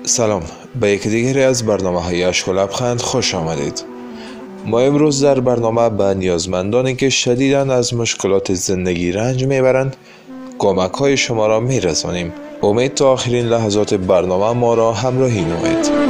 سلام، به یکی دیگری از برنامه‌های اشک و لبخند خوش آمدید. ما امروز در برنامه به نیازمندانی که شدیداً از مشکلات زندگی رنج میبرند کمک‌های شما را میرسانیم. امید تا آخرین لحظات برنامه ما را همراهی نمایید.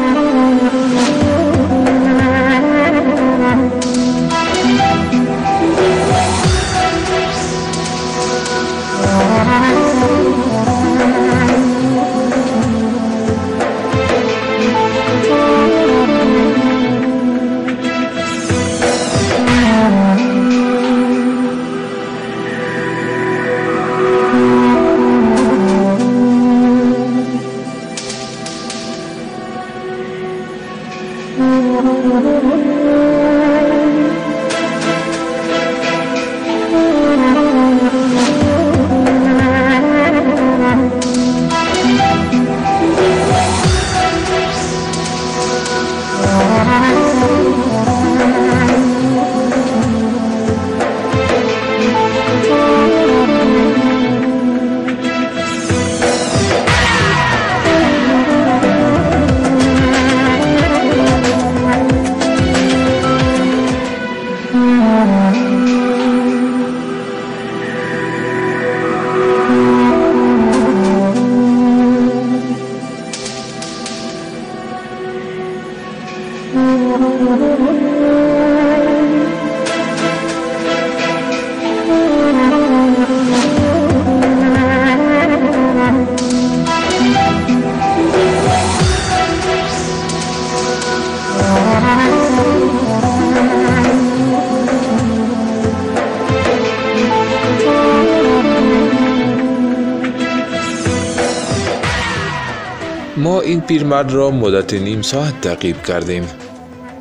ما این پیرمرد را مدت نیم ساعت تعقیب کردیم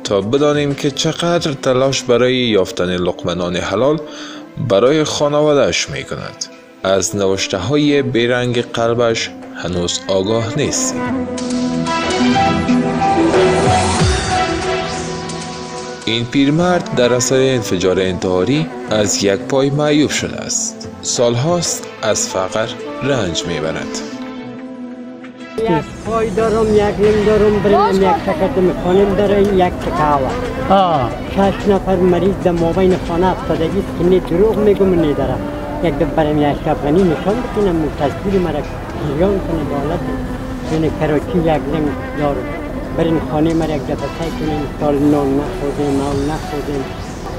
تا بدانیم که چقدر تلاش برای یافتن لقمه نان حلال برای خانواده‌اش می کند. از نوشته های بیرنگ قلبش هنوز آگاه نیستیم. این پیرمرد در اثر انفجار انتحاری از یک پای معیوب شده است. سالهاست از فقر رنج میبرد. یک پای دارم، یک نیم دارم، بریم یک تکت میخوانیم داره، یک تکاوه. 6 نفر مریض در مابین خانه افتادگی است که نه دروغ میگم نه دارم. یک دو بریم یک افغانی نشان بکنم تصویر مرا جریان کنه دولت یعنی کراچی یک نیم دارم. برین خانه مرا یک دفعه سعی کنیم سال نان نخوردیم، نان نخوردیم.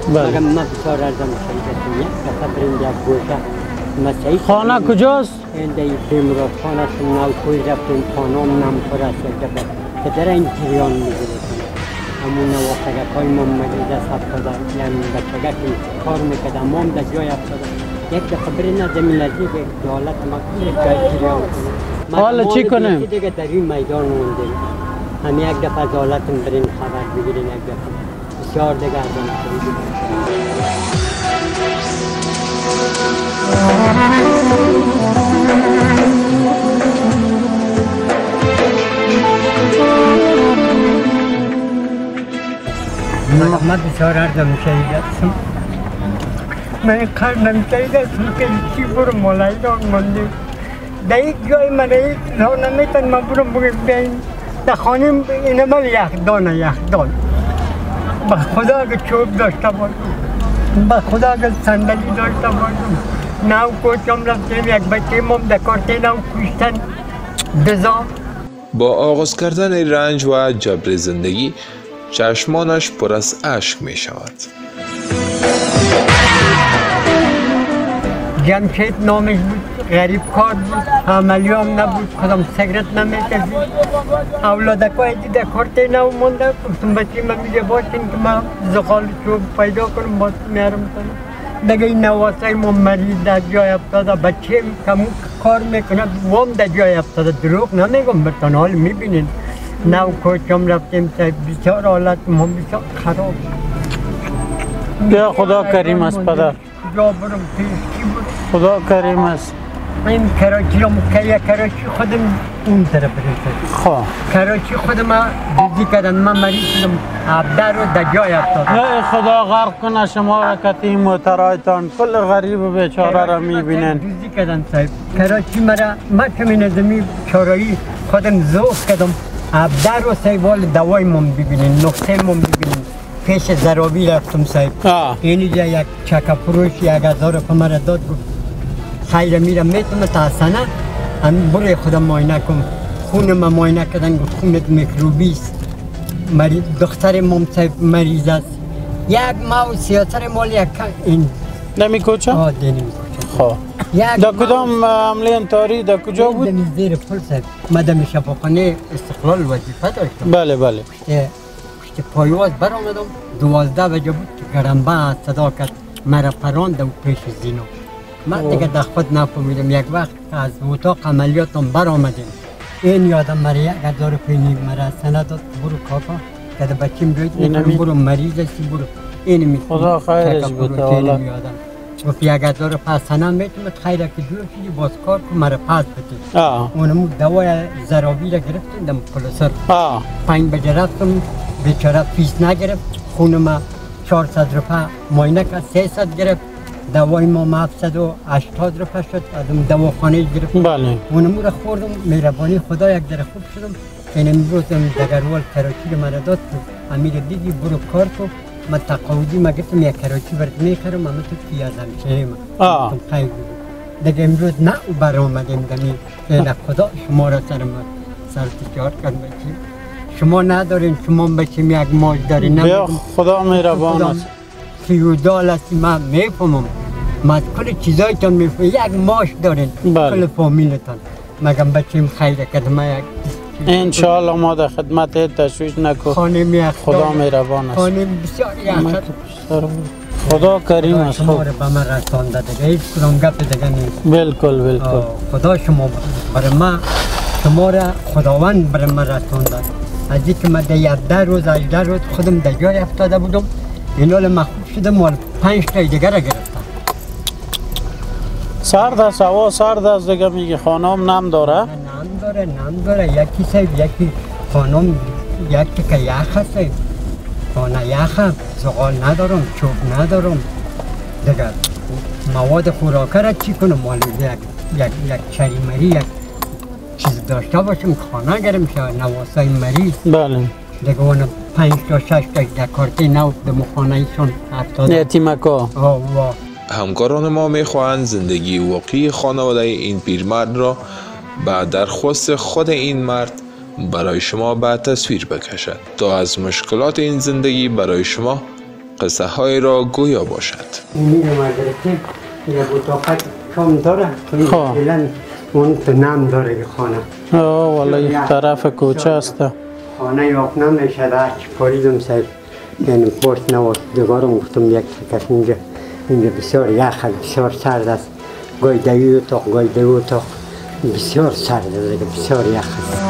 مگه من بسیار ارزم شدیدم یک دفعه بریم یک گوشه. خانه کجاست؟ اینده ای بیمراد خانه است، نوکوی رفتیم خانم نمخور است یک دفعه که در این جریان میگیره همون نواختگک های ما مریض است افتاده، یعنی بچگه که کار میکرده امام در جای افتاده یک دفعه برین از زمین نزدیک دولت ما یک جای جریان کنه. حالا چی کنیم؟ دیگه در این میدان موندیم. هم یک دفعه دولتم برین خبر بگیرین یک دفعه بسیار دیگه از آن خریدیم. من بسیار ارزم شهیدستم. من قلبم شهیدستم که چی برو مالایدان ماندیم. در یک جای من یک را نمیتن من برو بگیم بیاییم در خانیم اینه من یخدانه یخدان. به خدا اگه چوب داشته باشم، به خدا اگه صندلی داشته باشم، نو کوچم رفتیم یک بچه مام در کارتین هم کشتن بزا. با آغاز کردن رنج و جبر زندگی چشمانش پر از اشک می شود. جمشید نامش بود، غریب کار بود، عملی هم نبود، کدام سگرت نمیکشید. اولادکای دیده کارتین هم مونده، گفتم بچه من میگه باشین که من زغال چوب پیدا کنم باز میارم کنم. دیگه این نواسای ما مریض در جای افتاده، بچه کمون کار میکنه وام در جای افتاده. دروغ نمیگم برتان حال میبینین. نو کوچم رفتیم بسیار حالت ما بسیار خراب. بیا خدا کریم است پدر. کجا برم پیش کی بود؟ خدا کریم است. این کراچی هم که یک کراچی خودم اون طرف رسید. خب کراچی خود ما دیدی کردن، من مریض شدم، عبده رو در جای افتادم. ای خدا غرق کنه شما را کتی موترایتان، کل غریب و بیچاره را میبینن. دیدی کردن صاحب، کراچی مرا من کمی نظمی چارایی خودم ذوق کردم، عبده رو صاحب وال دوای من ببینین، نقطه من ببینین. پیش زرابی رفتم صاحب، اینجا یک چکه فروش 1000 روپیه مرا داد، گفت خیر میرم میتونم تا سنه هم برای خودم معاینه کن. خون ما معاینه کردن، گفت خونت میکروبی است، دختر ممتاز مریض است. یک ماه سیاتر مال یک این دمی کوچه؟ دینی خب در کدام عملی انتاری در کجا بود؟ دمی زیر پل صاحب، من دمی شفاخانه استقلال وظیفه داشتم. بله بله. پشت پایواز برآمدم، 12 بجه بود که گرنبه صدا کرد مرا پراند و پیش زینو. من دیگه در خود نفهمیدم. یک وقت از اتاق عملیاتم برآمدیم، این یادم مرا 1000 روپیه مرا سند داد، برو کاکا که بچیم بیاید برو مریض هستی برو این می خدا خیرش بده. حالا گفت 1000 روپیه سنم میتونم خیره که جور شدی باز کار کن مرا پس بده. اونمو دوای زرابی را گرفتیم دم کلوسر. 5 بجه رفتم، بیچاره فیس نگرفت، خونم 400 روپیه معاینه کرد، 300 گرفت، دوای ما 780 روپیه شد، ازم دواخانه گرفت. بله. اونمو را خوردم، مهربانی خدا یک ذره خوب شدم. این امروزم دگروال کراچی رو مرا داد که امیر دیدی برو کار کن. من تقاعدی ما گفتم یک کراچی برات میخرم، اما تو پیاز همشهری من خیلی بود. دیگه امروز نه او برآمدیم دمی خیلی خدا شما را سر تجار کرد. بچیم شما ندارین، شما بچیم یک ماش دارین. بیا خدا مهربان است. فیودال هستی من میفهمم، من کل چیزایتان میفهمم، یک ماش دارین کل فامیلتان. مگم بچیم خیلی کرد ما یک انشاءالله ما در خدمت تشویش نکن. خانم خدا مهربان است. خانم بسیار یخت. خدا کریم است. شما را به من رسانده دیگه، هیچ کدام گپ دیگه نیست. بالکل بالکل. خدا شما برای من، شما را خداوند برای من رسانده. از اینکه من در 11 روز 18 روز خودم در جای افتاده بودم، این حال من خوب شدم و 5 تا دیگه را گرفتم. سرد است، هوا سرد است دیگه. میگه خانم نم داره؟ نم داره. یکی صاحب یکی خانم یکی که یخ است، خانه یخ، زغال ندارم، چوب ندارم دیگه. مواد خوراکه را چی کنم؟ یک چریمری یک چیز داشته باشم خانه گرم شد، نواسای مریض. بله دیگه اون 5 تا 6 تا دکارتی نو دم خانه ایشون افتاده. یتیمکا. همکاران ما میخواهند زندگی واقعی خانواده این پیرمرد را به درخواست خود این مرد برای شما به تصویر بکشد تا از مشکلات این زندگی برای شما قصه های را گویا باشد. میره مدرسه یا بطاقت کم داره، فعلا اون تو نم داره خانه. والا یک طرف کوچه است. خانه یاق نمیشه هرچی پاریدم صاحب، یعنی پشت نواست دگارم گفتم یک تکش اینجا بسیار یخ بسیار سرد است. گاهی دوی اتاق گاهی دوی اتاق بسیار سرد است، بسیار یخ است.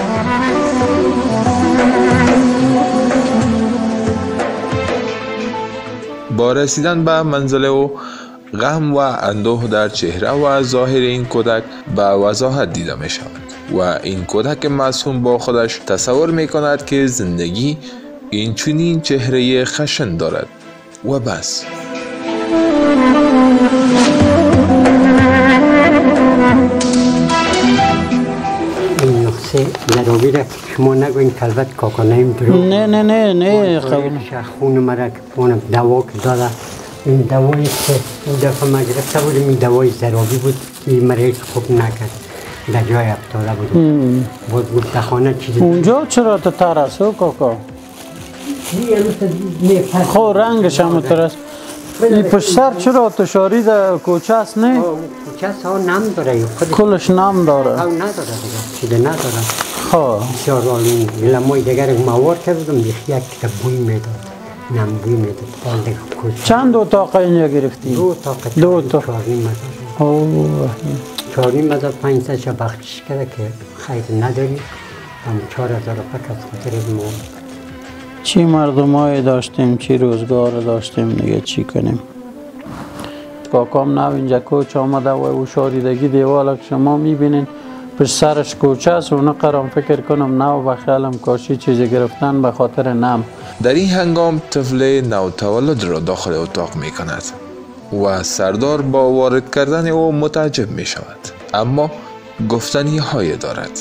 با رسیدن به منزل او غم و اندوه در چهره و ظاهر این کودک به وضاحت دیده می شود و این کودک معصوم با خودش تصور می کند که زندگی این چنین چهره خشن دارد و بس. این نقصه نراوی را شما نگوین کلبت کاکا نیم درو. نه قبول. خون مرا که پونم دوا که داده، این دوایی که این دفعه ما گرفته بودیم، این دوای زرابی بود، این مریض خوب نکرد، در جای افتاده بودم. بود گفت خانه چیزی اونجا چرا ترسو کاکا؟ خو رنگش هم ترس. این پشت سر چرا تشاری در کوچه است نه؟ کوچه است ها نم داره، کلش نم داره. ها نداره دیگه، چیده نداره. خواه بسیار عالی. گلمای دیگر موار کردم، یک که بوی میداد، نم بوی میداد. چند اتاق اینجا گرفتی؟ 2 اتاق. 2 اتاق. 4 نیم هزار 500 شا بخشش کرده که خیر نداری، هم 4000 روپیه از خاطر ما. چی مردمای داشتیم، چی روزگار داشتیم دیگه، چی کنیم؟ کاکام نو اینجا کوچ آمده و او شاریدگی دیوالا که شما میبینین پشت سرش کوچه است و نقرم فکر کنم نو بخیالم کاشی چیزی گرفتن به خاطر نم. در این هنگام طفل نوتولد را داخل اتاق می کند و سردار با وارد کردن او متعجب می شود، اما گفتنی های دارد.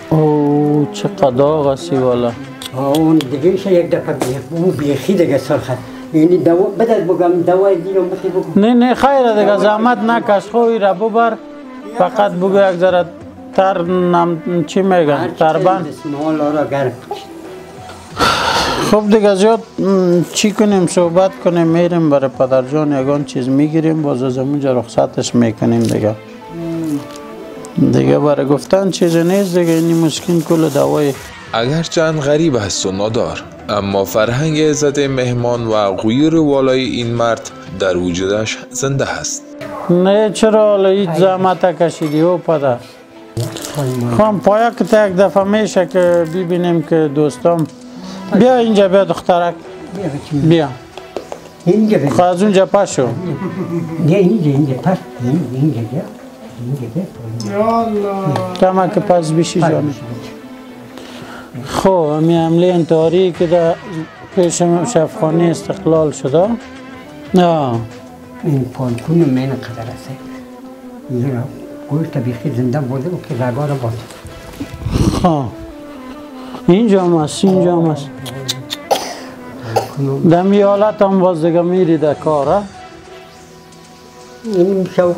او چقدر داغ هستی والا. اون دیگه ایشه یک دفعه اون بیخی دیگه سرخت. یعنی دوا بدت بگم دوای دیگه متی بگم. نه خیره دیگه زحمت نکش، خوی را ببر، فقط بگو یک ذره تر نم چی میگن تربند. خب دیگه زیاد چی کنیم صحبت کنیم، میریم برای پدر جان یگان چیز میگیریم، باز از اونجا رخصتش میکنیم دیگه برای گفتن چیزی نیست دیگه. اینی مسکین کل دوای اگرچند غریب است و نادار، اما فرهنگ عزت مهمان و غیور والای این مرد در وجودش زنده است. نه چرا حالا هیچ زحمت کشیدی او پدر؟ خواهم پایا که تا یک دفعه میشه که ببینیم که دوستام. بیا اینجا، بیا دخترک، بیا اینجا بیا. خواهد از اونجا پس شو. اینجا پس اینجا بیا. کما که پس بیشی جانه. خب همی عمله انتحاری که در پیش شفخانه استقلال شده. این پانکون من قدر است. اینجا گوشت بیخی زنده بوده و که رگا را باید. خب اینجا هم هست، اینجا هم هست. دمی حالت هم باز دیگه میری در کار. این شو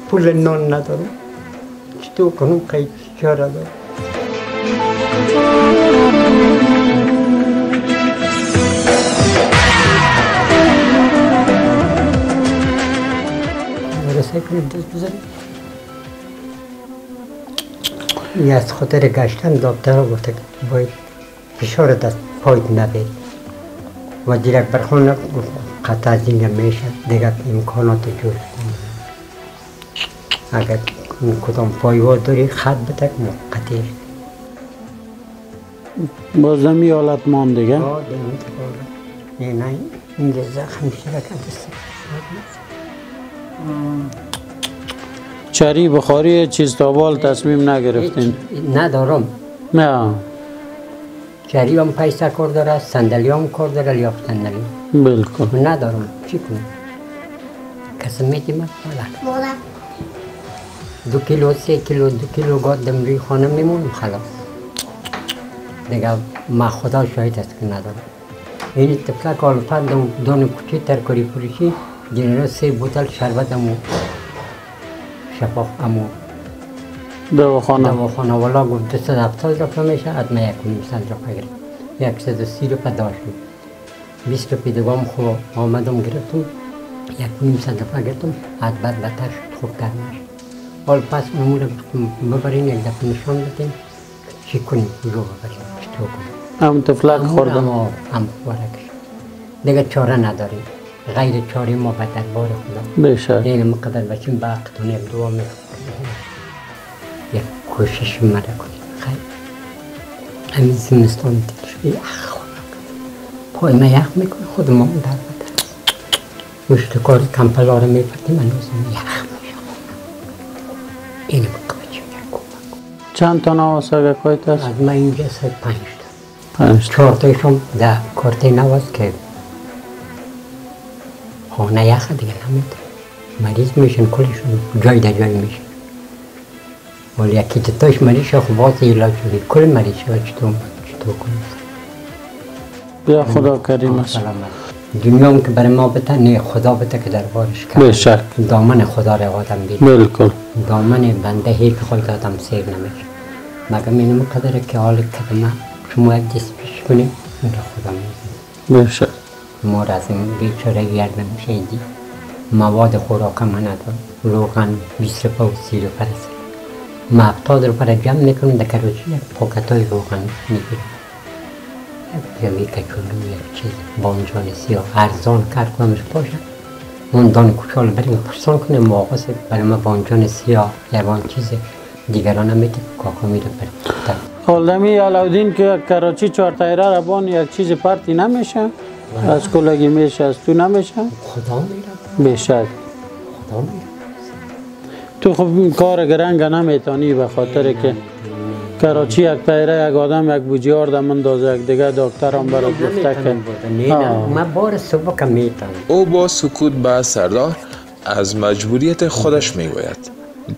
پول نان ندارم. چطور کنم قید چاره دارم. رسه کنید دست بزنید. این از خاطر گشتن دکتر ها گفته باید فشار دست پایت نبری و دیرک برخون گفت قطع از اینجا میشه دیگر امکانات جور اگر کدام پایوا داری خط بتک قطعی بازمی حالت مان دیگه؟ نه اینجا زخم شده دست چری بخاری چیز تابال تصمیم نگرفتین؟ ندارم. نه چری هم پیسه کار داره، صندلی هم کار داره، لیاف صندلی بالکل ندارم. چی کنم؟ کسی میدیم مادر 2 کیلو 3 کیلو 2 کیلو گادم روی خانه میمونم خلاص دیگه. ما خدا شاهد است که ندارم. این تفلک آلپر دون کوچی ترکاری فروشی دیره 3 بوتل شربت امو شفاف امو دواخانه والا گفت 270 رفت میشه حتما 1.5 رفت گرفت 130 رفت داشت 20 رفت دیگه هم خوب آمدم گرفتم 1.5 رفت گرفتم حد بعد بتر شد خوب تر نشد. حال پس امور ببرین یک دفعه نشان بدین چی کنیم رو ببرین چطور کنیم. هم تفلک خوردم هم بارکش دیگه چاره نداریم غیر چاره ما به دربار خدا بشه دیگه مقدر بچیم باقتونه دعا میکنیم یک کوشش مره کنیم. خیلی همین زمستان دیدش یخ پای ما یخ میکنه خود ما در بدن مشت کار کمپلا رو میپتیم من روزم یخ میشه این مقبچه چند تا نواسه کایت هست؟ از من اینجا 5 تا 4 تایشون در کارته نواز که خانه یخ دیگه نمیتونه مریض میشن کلشون جای در جای میشن ولی یکی تایش مریض شد خب باز علاج شدی کل مریض شد چطور کنیم. بیا خدا کریم است. دنیا هم که برای ما بته نه خدا بته که دربارش کرد. بشک دامن خدا را آدم بید. بالکل دامن بنده هیچ خود آدم سیر نمیشه. مگه اینم قدره که حال کدوم شما یک دست پیش کنیم اون را خدا میزنه. بشک ما را از این بیچاره گردن شدی مواد خوراک ما ندارم روغن 20 روپه و 30 روپه رسید. ما 70 روپه را جمع میکنم در کروچی یک پاکتای روغن میگیرم. یک کچولو یک چیز بانجان سیاه ارزان کرد کنمش باشه اون دان کوچال بریم پرسان کنیم موقع برای ما بانجان سیاه یا بان چیز دیگران هم میتیم کاکا میره بریم. حالمی علاودین که کراچی 4 تایره را بان یک چیز پرتی نمیشه از کلگی میشه از تو نمیشه خدا میره بشک خدا میره تو خب کار گرنگ نمیتونی به خاطر که کراچی یک پیره یک آدم یک بوجیار دم اندازه یک دیگه دکتر هم برات گفته که من بار صبح که میتونم. او با سکوت به سردار از مجبوریت خودش میگوید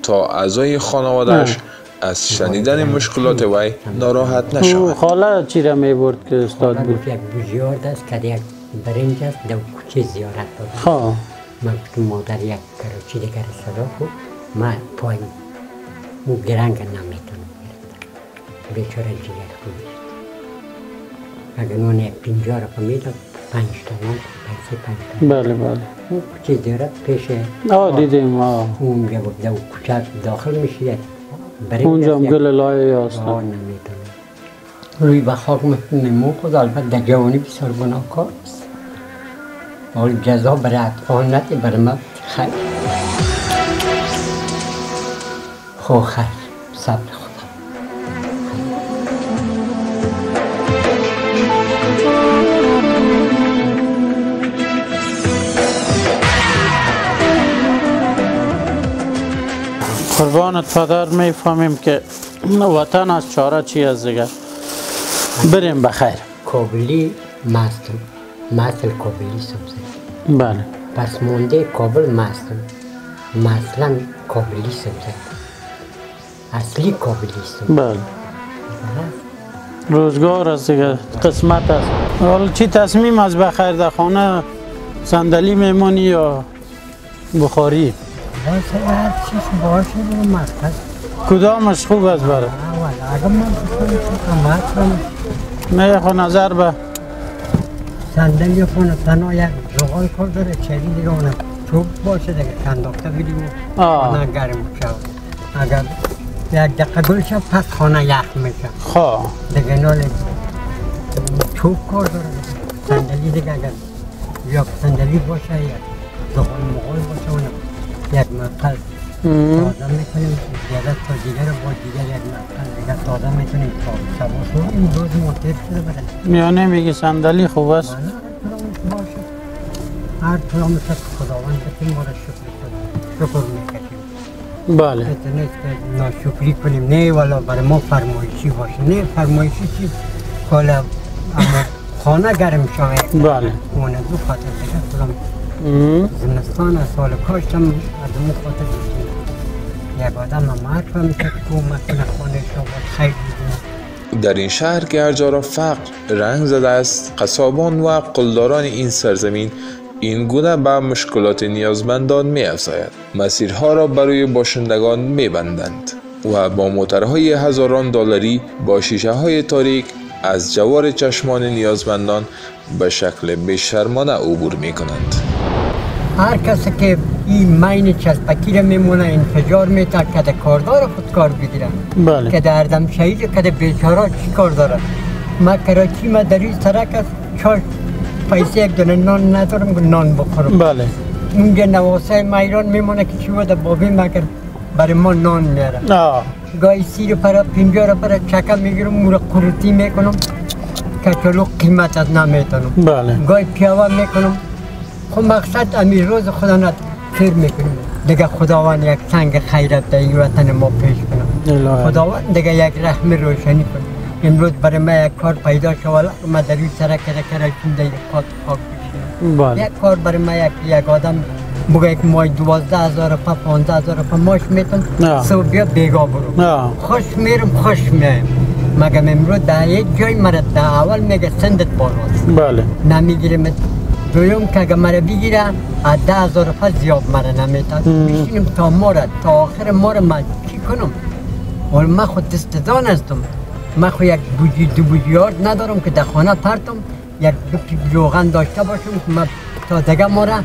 تا اعضای خانوادهش از شنیدن مشکلات وی ناراحت او نشوند. خاله چی را میبرد که استاد بود؟ یک بوجیار دست که یک برنج است در کوچه زیارت بود. خواه من گفتم مادر یک کراچی دیگر صدا بود من پایم مو گرنگ نمیتونم بیچاره جگر خودش اگر نون یک 50 را میداد 5 تا نون پیسه 5 تا بله بله اون کوچه زیارت پیش دیدیم اونجا بود در کوچه داخل میشه اونجا هم گل لایه هست نمیتونم روی به خاک میمون خود البته در جوانی بسیار گناهکار است حال جزا برای اطفال نتی برای من خیر خو خیر صبر خدا قربانت پدر میفهمیم که وطن از چاره چی از دیگه بریم بخیر کابلی مستل کابلی سبزه بله پس مونده کابل مستل مثلا کابلی سبزه اصلی کابلی سبزه بله روزگار است دیگه قسمت است حالا چی تصمیم از بخیر در خانه صندلی میمونی یا بخاری باشه هر چیز باشه رو مستل کدامش خوب است برای اگر من بخونم نه خو نظر به صندلی خونه تنها یک زغال کار داره چلی دیگه اونم چوب باشه دیگه کنداخته بیدیم خانه گرم شد اگر یک دقیقه گل شد پس خانه یخ میشه خواه دیگه نال چوب کار داره صندلی دیگه اگر یا صندلی باشه یا زغال مغال باشه اونم یک مقل تازه میکنیم دیگه تا دیگه رو با دیگه یک مقل دیگه تازه میکنیم تا شبا این روز موتر شده بره میانه میگی صندلی خوب است باشه هر کلامش خداوند بکنیم ما را شکر میکشیم بله نیست که ناشکری کنیم نه والا برای ما فرمایشی باشه نه فرمایشی چی کالا اما خانه گرم شوه بله اونه دو خاطر دیگه کلام زمستان سال کاشتم از اون خاطر دیگه یک آدم مرد میشه که حکومت خانه شما خیلی دیگه در این شهر که هر جا را فقر رنگ زده است، قصابان و قلدران این سرزمین این گونه به مشکلات نیازمندان می افزاید. مسیرها را برای باشندگان می بندند و با موترهای هزاران دلاری با شیشه های تاریک از جوار چشمان نیازمندان به شکل بی‌شرمانه عبور می کنند. هر کسی که این مین چسبکی را میمونه انفجار میتر که کاردار خود کار بگیرن بله که در دم شهید که بیچاره چی کار داره ما کراچی ما در این سرک است چار پیسه یک دونه نان ندارم که نان بخورم بله اونجا نواسه میران میمونه که چی بوده بابی مگر برای ما نان میاره گاهی 30 روپیه 50 روپیه چکه میگیرم مورا قروتی میکنم که چلو قیمت از نمیتونم بله گاهی پیاوه میکنم خب مقصد امیر روز خدا نت خیر میکنیم دیگه خداوند یک سنگ خیرت در این وطن ما پیش کنم خداوند دیگه یک رحم روشنی کنم امروز برای من یک کار پیدا شد ما در این سرک کراچی در یک خاک بشینم یک کار برای من یک آدم بگه یک ماه 12,000 روپیه 15,000 روپیه ماش میتونم صبح بیا بیگا برو خوش میرم خوش میایم مگه امروز در یک جای مرا در اول میگه سندت بالاست بله نمیگیرم دویم که اگه مرا بگیره 10,000 روپیه زیاد مرا نمیتاد بشینیم تا مرا تا آخر مرا من چی کنم ولی من خود دستدان هستم من خود یک بوجی دو بوجیار ندارم که در خانه پرتم یک دو روغن داشته باشم که من تا دیگه مرا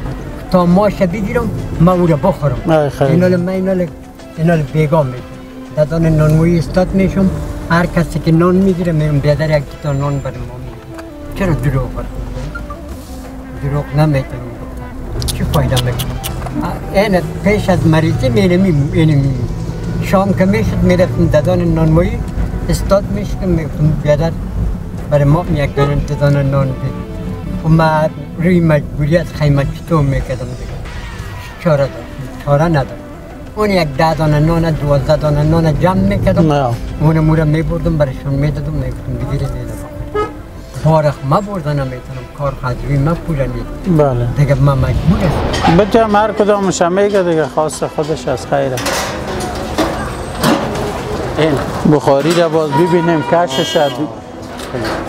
تا ماش بگیرم من او را بخورم اینال من اینال بیگا میشم دادان نانموی استاد میشم هر کسی که نان میگیره میرم بیادر یک تا نان برای ما میگیرم چرا دروغ برم دروغ نمیتونم بکنم چی فایده میکنم این پیش از مریضی میرم شام که میشد میرفتم دادان نانموی استاد میشم میگفتم بیادر برای ما یک دادان نان بید و من روی مجبوریت خیمه چطور میکردم دیگه چاره ندارم اون یک 10 دانه نان 12 دانه نان جمع میکردم اون مورا میبردم برشون میدادم میگفتم بگیرید فارغ ما بردن نمیتونم کار خدوی ما پولنی بله دیگه ما مجبور هستم بچه هر کدامش میگه دیگه خاص خودش از خیره این بخاری را باز ببینیم کشش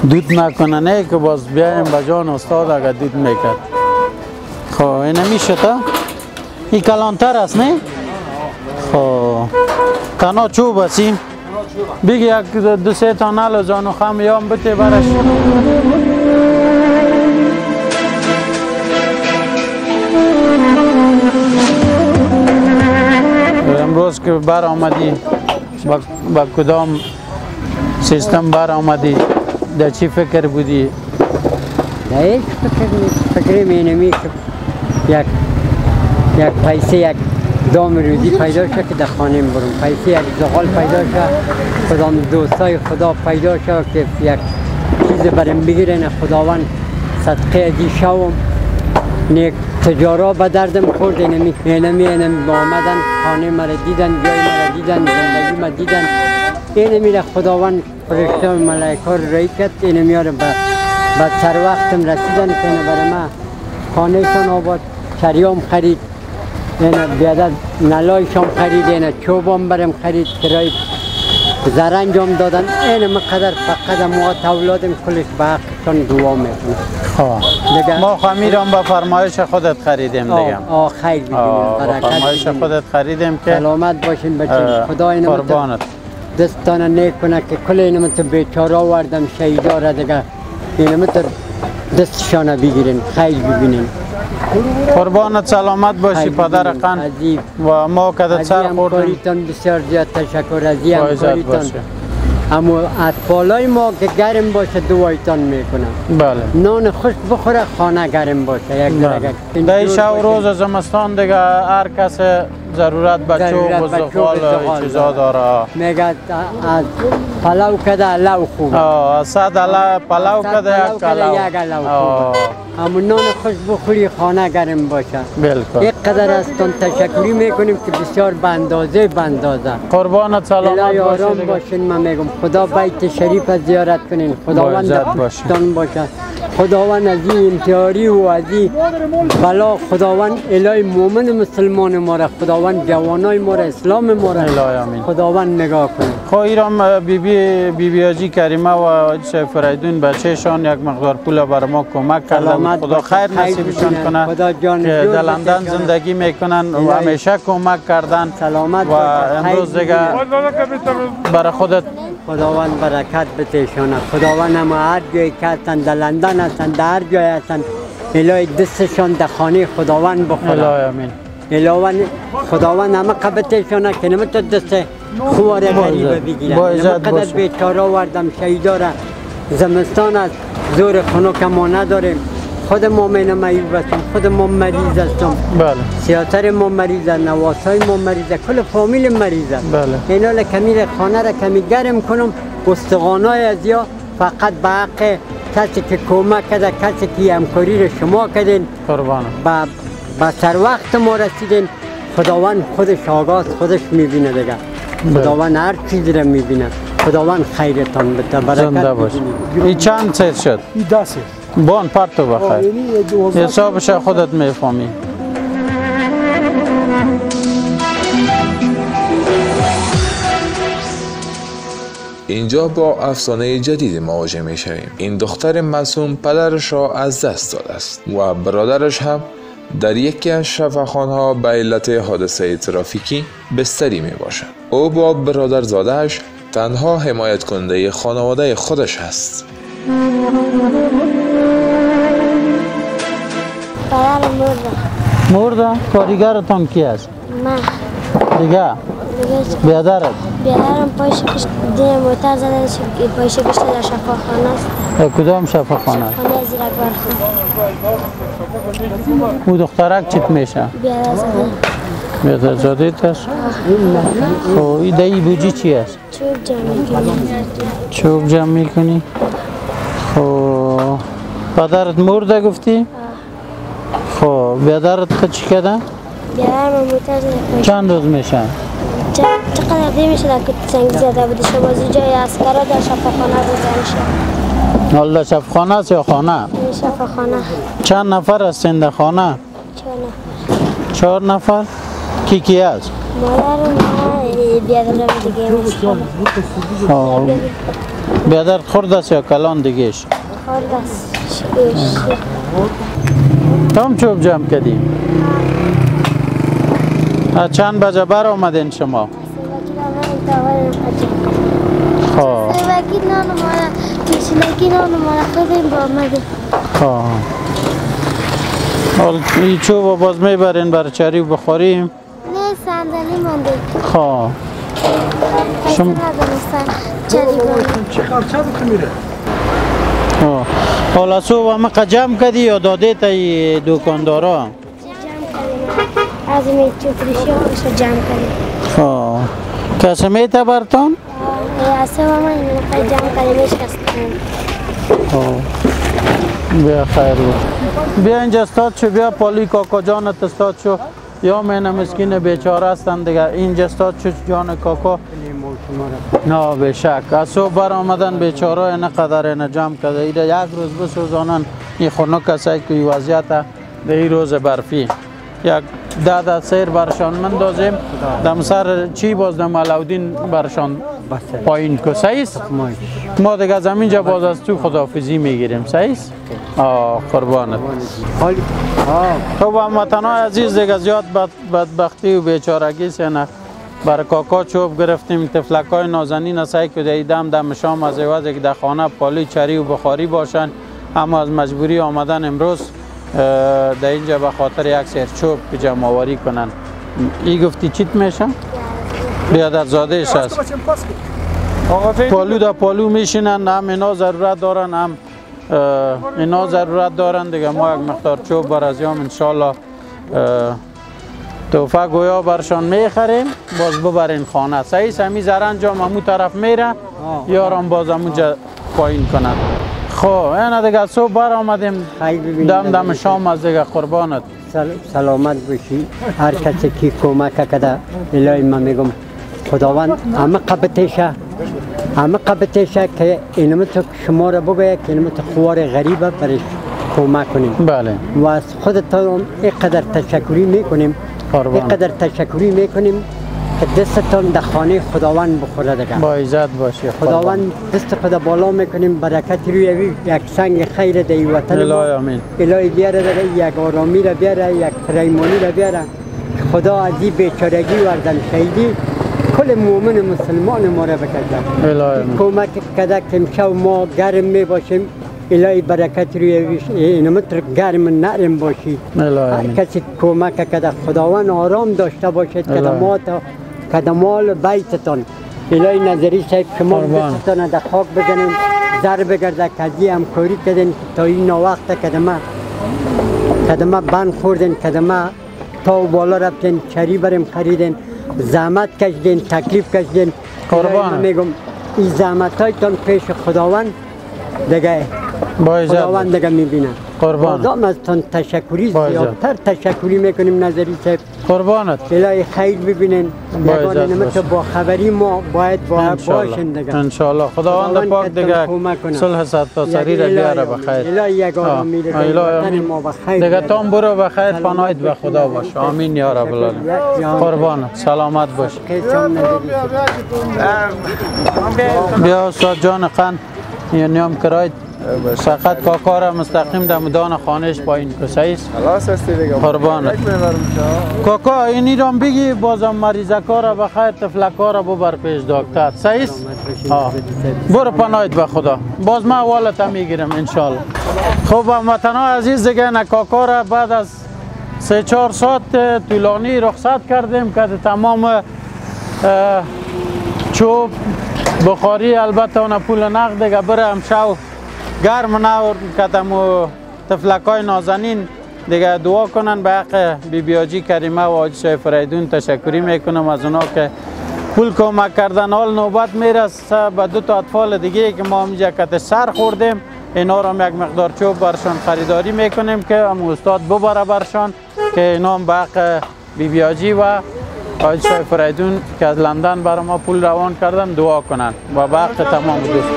دود نکنه نه که باز بیایم به جان استاد اگر دود میکرد خب این میشه تا این کلانتر است نه خب تنها چوب هستیم بگی یک دو سه تا نل جانو خم یام بته برش امروز که بر آمدی با کدام سیستم بر آمدی در چی فکر بودی؟ در هیچ فکر مینمی که یک پیسه یک دام روزی پیدا شد که در خانه برم پیسه یک زغال پیدا شد کدام دوستای خدا پیدا شد که یک چیز برم بگیرن خداوند صدقه ازی شوم نیک تجارا به دردم خورد اینمی با آمدن خانه مرا دیدن جای مرا دیدن زندگی مرا دیدن اینمی را خداوند فرشته و ملائکه رو رای کرد اینمی را به سر وقتم رسیدن که اینه برای ما خانه شان آباد چریام خرید اینه بیادر نلایشان خرید اینه چوبام برم خرید کرای زرنجام دادن اینه مقدر فقط ما اولادم کلش به حقشان دعا میکنم ما خمیرم با فرمایش خودت خریدیم دیگه خیر بگیم با فرمایش خودت خریدیم که سلامت باشین بچین خدا اینم دستانه نیک کنه که کل اینم تو بیچاره آوردم شهیدا را دیگه اینم تو دستشانه بگیرین خیر ببینین قربانت سلامت باشی پدر قن و ما کدت سر خوردیم همکاریتان بسیار زیاد تشکر از این همکاریتان اما اطفالای ما که گرم باشه دوایتان میکنم بله نان خوش بخوره خانه گرم باشه یک درگه در شب روز زمستان دیگه هر کس ضرورت بچه و بزرگوال چیزا داره میگه از پلاو کده لو خوبه از صد پلاو کده یک لو خوبه اما نان خوش بخوری خانه گرم باشه بالکل یک قدر از تان تشکری میکنیم که بسیار به اندازه قربانت سلامت باشین باشین من میگم خدا بیت شریف زیارت کنین خداوند پشتان باشه خداوند از این انتحاری و از این بلا خداوند الهی مومن مسلمان ما را خداوند جوانای ما را اسلام ما را خداوند نگاه کنه خب ایران بی آجی کریمه و شیخ فریدون بچهشان یک مقدار پول بر ما کمک کردن خدا خیر نصیبشان کنه که در لندن زندگی میکنن و همیشه کمک کردن سلامت و امروز دیگه برای خودت خداوند برکت بتشانه خداوند هم هر جایی که هستن در لندن هستن در هر جای هستن الهی دستشان در خانه خداوند بخوره الهی خداوند همه قبطشانه که نمیتون دست خواره غریبه بگیرن نمقدر بیچاره آوردم شهیدا را زمستان است زور خنک ما نداریم خود ما معیوب هستم خود ما مریض هستم سیاتر ما مریض است نواسای ما مریض است کل فامیل مریض است اینا کمی خانه را کمی گرم کنم استخوانای از یا فقط به حق کسی که کمک کرده کسی که همکاری را شما کردین با سر وقت ما رسیدین خداوند خودش آگاز خودش میبینه دیگه خداوند هر چیز را میبینه خداوند خیرتان بده برکت باشید این چند سیت شد؟ این 10 سیت بان پرتو بخیر حسابش خودت میفهمی اینجا با افسانه جدید مواجه می شویم. این دختر معصوم پدرش را از دست داده است و برادرش هم در یکی از شفاخانه‌ها به علت حادثه ترافیکی بستری می باشد. او با برادرزاده‌اش تنها حمایت کننده خانواده خودش است. برادرم مرده؟ کارگرتان کی است؟ من دیگه؟ بیادرت؟ بیادرم پایش کشت دین موتر زده پایش کشت در شفاخانه است. کدام شفاخانه؟ خانه زیر اکبر خان. او دخترک چیت میشه؟ بیادر زاده است؟ خب این دایی بوجی چی است؟ چوب جمع میکنی. چوب جمع میکنی؟ خب پدرت مرده گفتی؟ خب بیادرت چی کده؟ بیادرم موتر زده. چند روز میشن؟ چقدر دی میشه که سنگ زده بوده شما از جای اسکرا در شفاخانه بزنشه. حالا شفاخانه است یا خانه؟ شفاخانه. چند نفر هستین در خانه؟ 4 نفر. کی است؟ مادر و بیادرم دیگه میشه. بیادر خورد است یا کلان دیگهش؟ خورد است. تام چوب جمع کردی؟ چند بجه بر آمدین شما؟ خواه سوکی نان مالا پیشنکی نان مالا خودیم با آمدیم. حال این چوب باز میبرین برای چری بخوریم؟ نه صندلی مانده. خواه شما ندانستن چری بانده. چه خرچه بکنیره؟ حالا صبح همه جمع کردی یا داده تا دکاندارا؟ جمع کردیم. از این چوبریشی رو جمع کردیم. کسی میته برتان؟ از سه ما این نفر جمع کردیمش کستیم. بیا خیر بود. بیا اینجا استاد شو، بیا پالی کاکا جانت استاد شو. یا من مسکین بیچاره هستن دیگه. اینجا استاد شو جان کاکا. نه به شک از صبح بر آمدن بیچاره اینقدر اینه جمع کرده ایده یک روز بسوزانن این خونه کسایی که وضعیت در این روز برفی یک 10 سیر برشان مندازیم دم سر چی باز دم علاودین برشان پایین که سعیست ما دیگه از همینجا باز از تو خداحافظی میگیریم سعیست قربانت خب هموطنان عزیز دیگه زیاد بدبختی و بیچارگی سینه برای کاکا چوب گرفتیم تفلکای نازنین سعی که دم شام از عوض که در خانه پالی چری و بخاری باشن اما از مجبوری آمدن امروز در اینجا به خاطر یک سیر چوب که جمع آوری کنن. ای گفتی چیت میشن؟ بیادر زادهش هست پالو در پالو میشینن هم اینا ضرورت دارن هم اینا ضرورت دارن دیگه ما یک مقدار چوب بر از یام انشالله توفه گویا برشان میخریم باز ببرین خانه سعیس همی زرنجام همون طرف میره یارم باز همونجا پایین کنن خب اینه دیگه صبح بر آمدیم دم شام از دیگه قربانت سلامت باشی هر کسی که کمک کرده الهی من میگم خداوند همه قبطشه که اینمه تو شما را بگوید که اینمه تو خوار غریبه برش کمک کنیم بله و از خودتان اینقدر تشکری میکنیم اینقدر تشکری میکنیم که دستتان در خانه خداوند بخوره دیگه با عزت باشی خداوند دست خدا بالا میکنیم برکت روی یک سنگ خیر در وطن الهی الهی بیاره دیگه یک آرامی را بیاره یک پریمانی را بیاره خدا از این بیچارگی و اردن شهیدی کل مومن مسلمان ما را بکرده کمک کده که امشب ما گرم می باشیم الهی برکت روی اینمتر گرم نرم باشی هر کسی کمک کده خداوند آرام داشته باشد کدمال بیتتان الهی نظری صاحب شما بیتتان در خاک بزنیم در بگرده کدی همکاری کردن تا این وقت کدمه بند خوردن کدمه تا و بالا رفتن چری بریم خریدن زحمت کشیدین تکلیف کشیدین قربان میگم این زحمت هایتان پیش خداوند دیگه خداوند دیگه میبینه قربان آدم از تان تشکری زیادتر تشکری میکنیم نظری صاحب قربانت الهی خیر ببینین یگانه نمت با خبری ما باید باشین دیگه انشالله خداوند پاک دیگه صلح تا سری را بیاره بخیر الهی یگانه میره ما بخیر دیگه تام برو بخیر پناهت به خدا باش آمین یا رب العالمین قربان سلامت باش بیا استاد جان قن یعنی هم کرایت سقط کاکا را مستقیم در مدان خانهش پایین کساییست خلاص هستی دیگه قربانت کاکا اینی را بگی بازم مریضکا را بخیر تفلکا را ببر پیش دکتر ساییست برو پناهت به خدا باز ما اولت هم میگیرم انشالله خب هموطنان عزیز دیگه کاکا را بعد از 3-4 ساعت طولانی رخصت کردیم که تمام چوب بخاری البته اون پول نقد دیگه بره امشو گرم نور کدم و تفلکای نازنین دیگه دعا کنن به حق بی آجی کریمه و آجی شای فریدون تشکری میکنم از اونا که پول کمک کردن حال نوبت میرسه به 2 تا اطفال دیگه که ما همینجا کت سر خوردیم اینا را هم یک مقدار چوب برشان خریداری میکنیم که هم استاد ببره برشان که اینا هم به حق بیبی حاجی و آقای شای فریدون که از لندن برای ما پول روان کردن دعا کنن و به حق تمام دوست.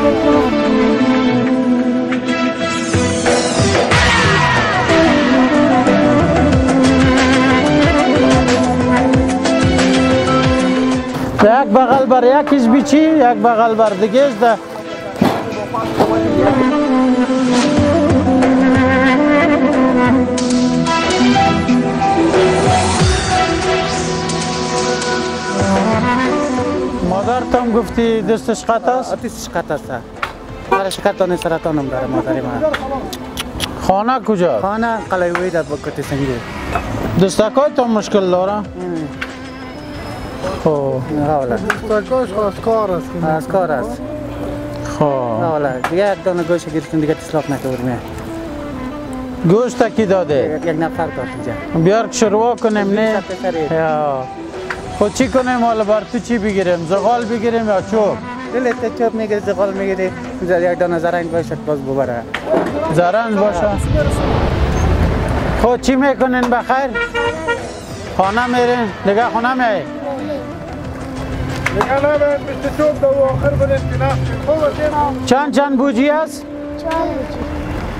یک بغل بر یکیش بیچی، یک بغل بر دیگهش ده. مادر تام گفتی دستش قطع است؟ دستش قطع است. برش قطع سرطانم داره مادری من. خانه کجا؟ خانه قلعه‌ای در بکت سنگی. دستکای تو مشکل داره؟ خب حالا دستکاش از کار است. از کار است. خب حالا دیگه یک دانه گوشت گرفتیم دیگه اصلاح نکردیم. گوشت کی داده؟ یک نفر داد اینجا. بیار که شروع کنیم نه؟ یا خود چی کنیم حالا بر تو چی بگیریم؟ زغال بگیریم یا چوب؟ دلت چوب میگیری زغال میگیری یک دانه زرنگ باشد باز ببره. زرنگ باشه؟ خود چی میکنین بخیر؟ خانه میرین؟ دیگه خانه میای؟ دیگه نباید مثل چوب دو آخر بدیم که نفت خوب چند بوجی است؟ 4 بوجی.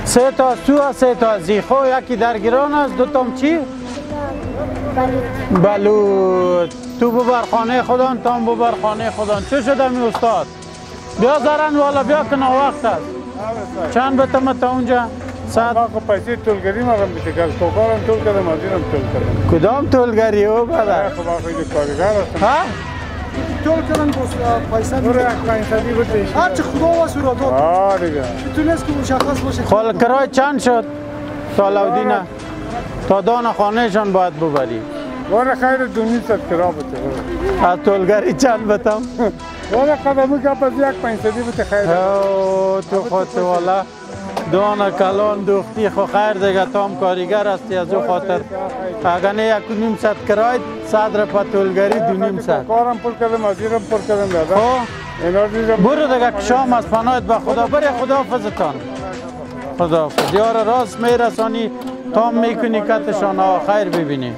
3 تا از تو و 3 تا از زی. خب یکی در گران است، 2 تام چی؟ بلوط. تو ببر خانه خودان، تام ببر خانه خودان. چه شده می استاد؟ بیا زرن والا بیا که وقت است. چند بتم تا اونجا؟ ما کو پیسې ټولګری ما هم دې کار کوکارم ټول کړم ماجرم ټول کړم کدام ټولګری او برادر؟ خو ما خو دې کارګار هستم ها؟ ټول کردن پیسه نور پیسې بده هر چه خدا واسه داد. دیگه میتونست که مشخص باشه. خال کرای چند شد؟ تا لودینه تا دان خانهشان باید ببری. وره خیر دونی ست کرا بده از ټولګری چند بتم؟ وره قدمو کا پس یک پیسې بده خیر او تو خود والا دان کلان دوختی خو خیر دیگه تام کاریگر هستی از او خاطر اگر نه 1.5 کرای 100 را پتولگری 2.5 کارم پر کردم ماجرم پر کردم دادا اینا دیگه برو دیگه شام از پناهت به خدا بری خداحافظتان خداحافظ یار راست میرسانی تام میکنی کتشان خیر ببینیم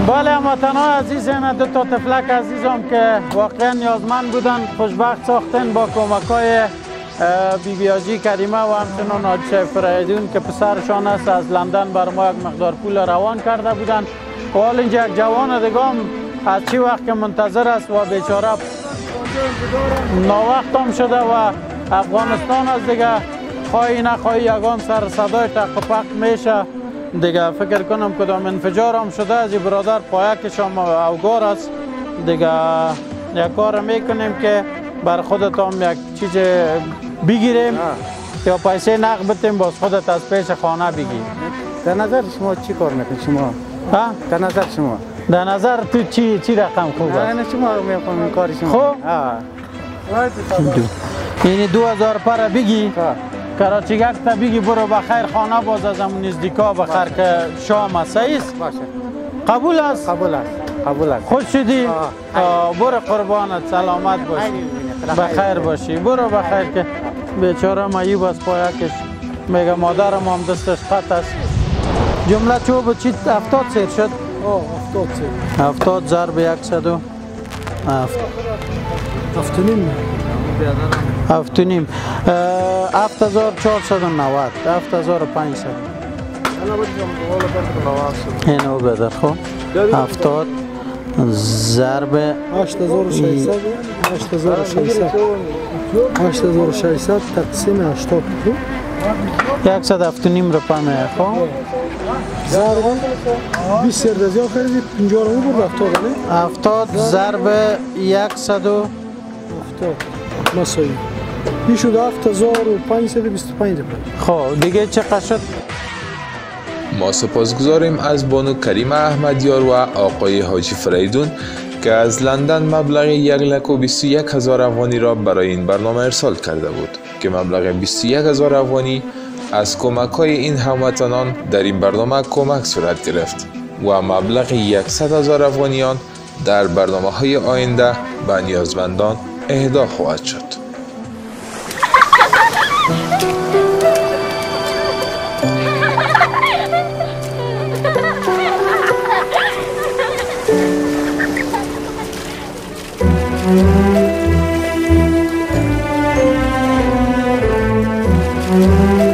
بله هموطنان عزیز اینا 2 تا تفلک عزیزم که واقعا نیازمند بودن خوشبخت ساختن با کمکای بیبی حاجی کریمه و همچنان حاجی شای فریدون که پسرشان است از لندن بر ما یک مقدار پول روان کرده بودن و حال اینجا یک جوان دیگه از چی وقت که منتظر است و بیچاره ناوقت هم شده و افغانستان از دیگه خواهی نخواهی یگان سر صدای تق و پق میشه دیگه فکر کنم کدام انفجار هم شده از برادر پایکش هم اوگار است دیگه یک کار میکنیم که بر خودت هم یک چیز بگیریم یا پیسه نقد بتیم باز خودت از پیش خانه بگی در نظر شما چی کار میکنید شما؟ ها؟ در نظر شما؟ در نظر تو چی رقم خوب است؟ نه شما میکنید کار شما خوب؟ یعنی 2000 پر بگی کراچی گک تا بگی برو بخیر خانه باز از همون نزدیکا بخیر که شام است باشه قبول است؟ قبول است قبول است خوش شدی؟ برو قربانت سلامت باشی بخیر باشی برو بخیر که بیچاره مایوب از پایکش میگه مادرم هم دستش قطع است جمله چوب چی 70 سیر شد؟ 70 سیر 70 ضرب 100 و 7.5 7490 7500 اینو بدر خب 70 ضرب 8600 8600 تقسیم 80 107.5 روپیه میه خب ضرب 20 سر دزی آخری 50 رو برد 70 ضرب 170 مساوی این شد 7525 روپیه خب دیگه چقدر شد؟ ما سپاسگزاریم از بانو کریم احمدیار و آقای حاجی فریدون که از لندن مبلغ 1,21,000 افغانی را برای این برنامه ارسال کرده بود که مبلغ 21,000 افغانی از کمک‌های این هموطنان در این برنامه کمک صورت گرفت و مبلغ 100,000 افغانیان در برنامه‌های آینده به نیازمندان اهدا خواهد شد. میشه.